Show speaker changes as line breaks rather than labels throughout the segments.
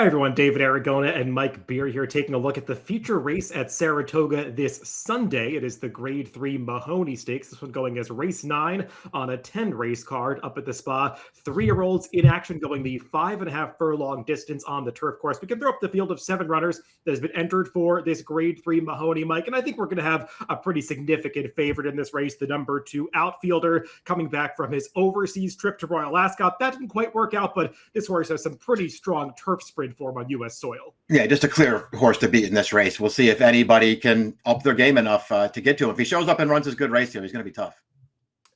Hi, everyone. David Aragona and Mike Beer here taking a look at the feature race at Saratoga this Sunday. It is the Grade 3 Mahony Stakes. This one going as race 9 on a 10 race card up at the Spa. 3-year-olds in action going the 5.5 furlong distance on the turf course. We can throw up the field of 7 runners that has been entered for this Grade 3 Mahony, Mike. And I think we're going to have a pretty significant favorite in this race. The number 2 Outfielder coming back from his overseas trip to Royal Ascot. That didn't quite work out, but this horse has some pretty strong turf sprint form on U.S. soil.
Yeah, just a clear horse to beat in this race. We'll see if anybody can up their game enough to get to him. If he shows up and runs his good race here, he's going to be tough.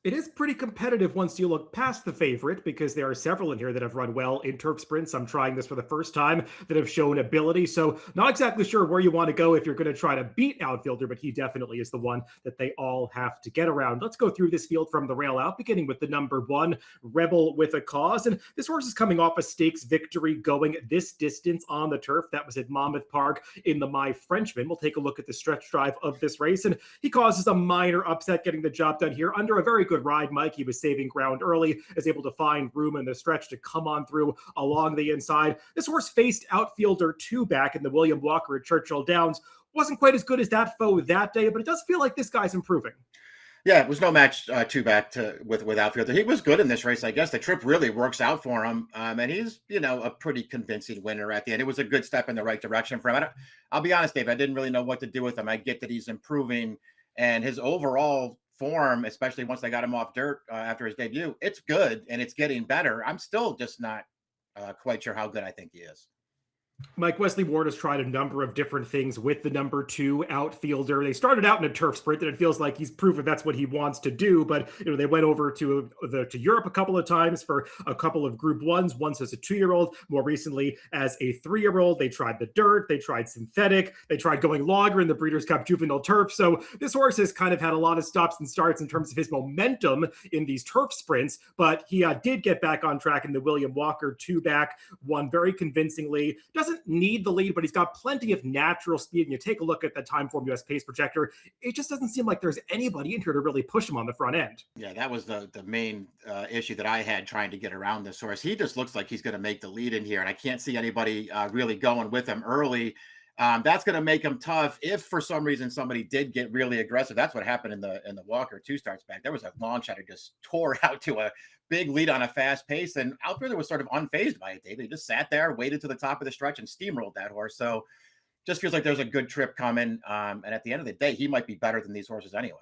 It is pretty competitive once you look past the favorite, because there are several in here that have run well in turf sprints. I'm trying this for the first time that have shown ability. So not exactly sure where you want to go if you're going to try to beat Outfielder, but he definitely is the one that they all have to get around. Let's go through this field from the rail out, beginning with the number 1, Rebel with a Cause. And this horse is coming off a stakes victory going this distance on the turf. That was at Monmouth Park in the My Frenchman. We'll take a look at the stretch drive of this race. And he causes a minor upset getting the job done here under a very good ride, Mike. He was saving ground early, is able to find room in the stretch to come on through along the inside. This horse faced Outfielder 2 back in the William Walker at Churchill Downs. Wasn't quite as good as that foe that day, but it does feel like this guy's improving.
Yeah, it was no match 2 back with Outfielder. He was good in this race, I guess. The trip really works out for him, and he's, a pretty convincing winner at the end. It was a good step in the right direction for him. I'll be honest, Dave, I didn't really know what to do with him. I get that he's improving, and his overall form, especially once they got him off dirt after his debut, it's good and it's getting better. I'm still just not quite sure how good I think he is.
Mike, Wesley Ward has tried a number of different things with the number 2 Outfielder. They started out in a turf sprint, and it feels like he's proven that's what he wants to do. But they went over to Europe a couple of times for a couple of Group 1s, once as a 2-year-old, more recently as a 3-year-old. They tried the dirt, they tried synthetic, they tried going longer in the Breeders' Cup Juvenile Turf. So this horse has kind of had a lot of stops and starts in terms of his momentum in these turf sprints. But he did get back on track in the William Walker 2 back, won very convincingly. Doesn't need the lead, but he's got plenty of natural speed. And you take a look at the Timeform US Pace Projector, it just doesn't seem like there's anybody in here to really push him on the front end.
Yeah, that was the main issue that I had trying to get around this horse. He just looks like he's going to make the lead in here, and I can't see anybody really going with him early. That's going to make him tough if for some reason somebody did get really aggressive. That's what happened in the Walker 2 starts back. There was a long shot who just tore out to a big lead on a fast pace, and Outfielder was sort of unfazed by it, David. He just sat there, waited to the top of the stretch, and steamrolled that horse. So just feels like there's a good trip coming. And at the end of the day, he might be better than these horses anyway.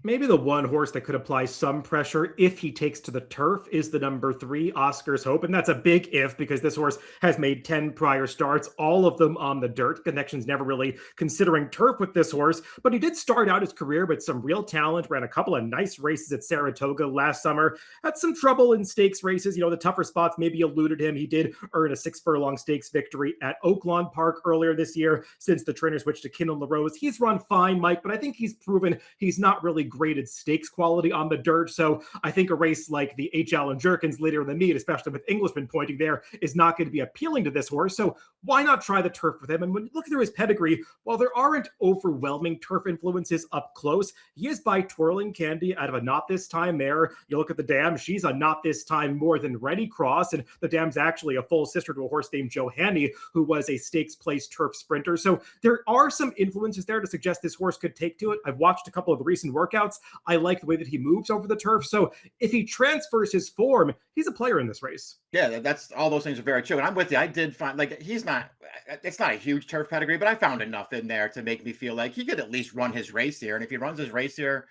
Maybe the one horse that could apply some pressure if he takes to the turf is the number 3, Oscar's Hope. And that's a big if, because this horse has made 10 prior starts, all of them on the dirt. Connection's never really considering turf with this horse, but he did start out his career with some real talent, ran a couple of nice races at Saratoga last summer, had some trouble in stakes races. The tougher spots maybe eluded him. He did earn a 6 furlong stakes victory at Oaklawn Park earlier this year since the trainer switched to Kindle LaRose. He's run fine, Mike, but I think he's proven he's not really graded stakes quality on the dirt. So I think a race like the H. Allen Jerkins later in the meet, especially with Englishman pointing there, is not going to be appealing to this horse. So why not try the turf with him? And when you look through his pedigree, while there aren't overwhelming turf influences up close, he is by Twirling Candy out of a Not This Time mare. You look at the dam, she's a Not This Time More Than Ready cross, and the dam's actually a full sister to a horse named Johanny, who was a stakes place turf sprinter. So there are some influences there to suggest this horse could take to it. I've watched a couple of the recent workouts. I like the way that he moves over the turf. So if he transfers his form, he's a player in this race.
Yeah, that's all those things are very true. And I'm with you. I did find it's not a huge turf pedigree, but I found enough in there to make me feel like he could at least run his race here. And if he runs his race here,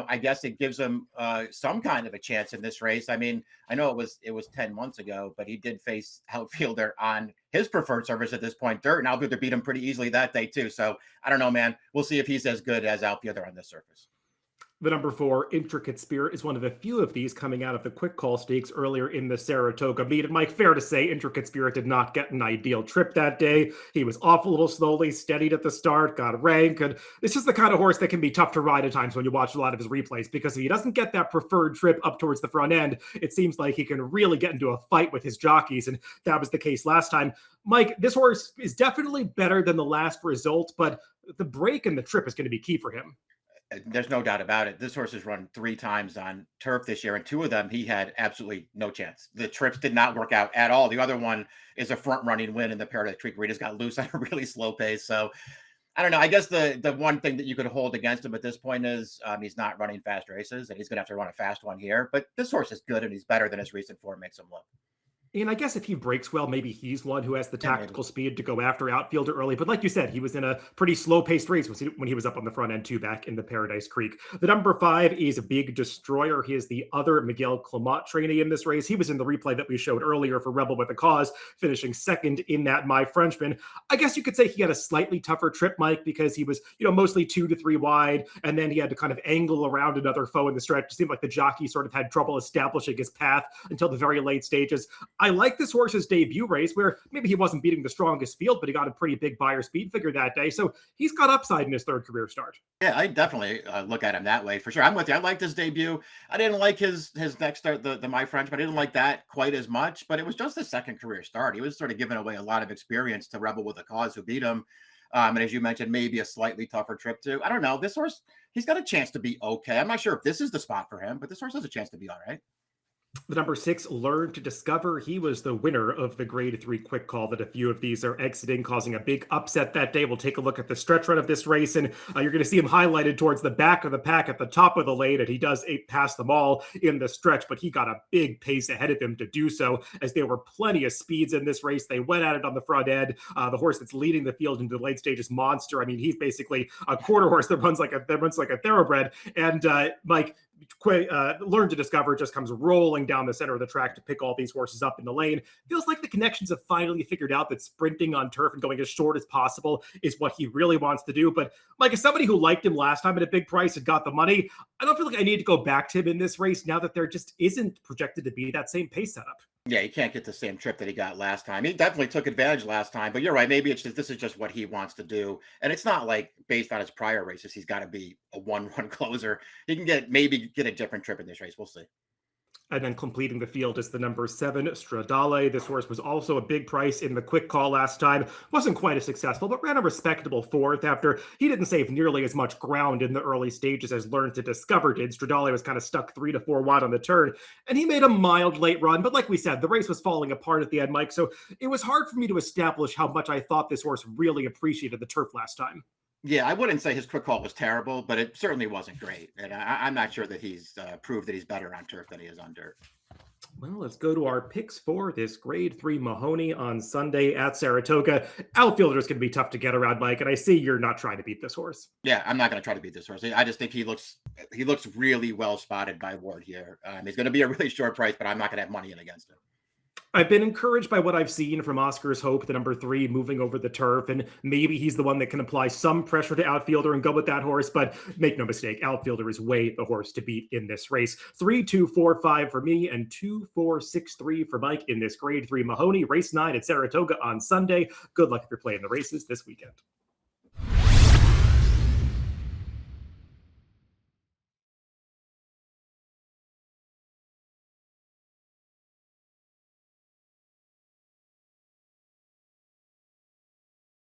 I guess it gives him some kind of a chance in this race. I mean, I know it was 10 months ago, but he did face Outfielder on his preferred surface at this point, dirt, and Outfielder beat him pretty easily that day too. So I don't know, man. We'll see if he's as good as Outfielder on this surface.
The number 4, Intricate Spirit, is one of a few of these coming out of the quick call stakes earlier in the Saratoga meet. And Mike, fair to say, Intricate Spirit did not get an ideal trip that day. He was off a little slowly, steadied at the start, got a rank. And this is the kind of horse that can be tough to ride at times when you watch a lot of his replays, because if he doesn't get that preferred trip up towards the front end, it seems like he can really get into a fight with his jockeys. And that was the case last time. Mike, this horse is definitely better than the last result, but the break and the trip is going to be key for him.
There's no doubt about it. This horse has run 3 times on turf this year, and 2 of them he had absolutely no chance. The trips did not work out at all. The other one is a front running win in the Paradise Creek, where he just got loose on a really slow pace. So I don't know. I guess the one thing that you could hold against him at this point is he's not running fast races, and he's going to have to run a fast one here. But this horse is good, and he's better than his recent form makes him look.
And I guess if he breaks well, maybe he's one who has the
Yeah, maybe.
tactical speed to go after Outfielder early. But like you said, he was in a pretty slow-paced race when he was up on the front end too, back in the Paradise Creek. The number 5 is a Big Destroyer. He is the other Miguel Clement trainee in this race. He was in the replay that we showed earlier for Rebel with a Cause, finishing second in that My Frenchman. I guess you could say he had a slightly tougher trip, Mike, because he was, mostly 2 to 3 wide, and then he had to kind of angle around another foe in the stretch. It seemed like the jockey sort of had trouble establishing his path until the very late stages. I like this horse's debut race, where maybe he wasn't beating the strongest field, but he got a pretty big buyer speed figure that day. So he's got upside in his third career start.
Yeah, I definitely look at him that way for sure. I'm with you. I liked his debut. I didn't like his next start, the My French, but I didn't like that quite as much. But it was just his second career start. He was sort of giving away a lot of experience to Rebel with a Cause, who beat him. And as you mentioned, maybe a slightly tougher trip too. I don't know. This horse, he's got a chance to be okay. I'm not sure if this is the spot for him, but this horse has a chance to be all right.
The number 6, Learntodiscover. He was the winner of the Grade 3 quick call that a few of these are exiting, causing a big upset that day. We'll take a look at the stretch run of this race, and you're going to see him highlighted towards the back of the pack at the top of the lane, and he does pass them all in the stretch, but he got a big pace ahead of him to do so, as there were plenty of speeds in this race. They went at it on the front end. The horse that's leading the field into the late stages, Monster. I mean, he's basically a quarter horse that runs like a thoroughbred. And Mike, Learntodiscover just comes rolling down the center of the track to pick all these horses up in the lane. Feels like the connections have finally figured out that sprinting on turf and going as short as possible is what he really wants to do. But Mike, as somebody who liked him last time at a big price and got the money, I don't feel like I need to go back to him in this race now that there just isn't projected to be that same pace setup.
Yeah, he can't get the same trip that he got last time. He definitely took advantage last time, but you're right. Maybe it's just this is just what he wants to do, and it's not like based on his prior races. He's got to be a 1-1 closer. He can maybe get a different trip in this race. We'll see.
And then completing the field is the number 7, Stradale. This horse was also a big price in the quick call last time. Wasn't quite as successful, but ran a respectable 4th after he didn't save nearly as much ground in the early stages as Learntodiscover did. Stradale was kind of stuck 3 to 4 wide on the turn, and he made a mild late run. But like we said, the race was falling apart at the end, Mike, so it was hard for me to establish how much I thought this horse really appreciated the turf last time.
Yeah, I wouldn't say his quick call was terrible, but it certainly wasn't great. And I'm not sure that he's proved that he's better on turf than he is on dirt.
Well, let's go to our picks for this Grade 3 Mahony on Sunday at Saratoga. Outfielders can be tough to get around, Mike, and I see you're not trying to beat this horse.
Yeah, I'm not going to try to beat this horse. I just think he looks really well spotted by Ward here. He's going to be a really short price, but I'm not going to have money in against him.
I've been encouraged by what I've seen from Oscar's Hope, the number 3, moving over the turf, and maybe he's the one that can apply some pressure to Outfielder and go with that horse, but make no mistake, Outfielder is way the horse to beat in this race. 3, 2, 4, 5 for me, and 2, 4, 6, 3 for Mike in this Grade 3 Mahony, race 9 at Saratoga on Sunday. Good luck if you're playing the races this weekend.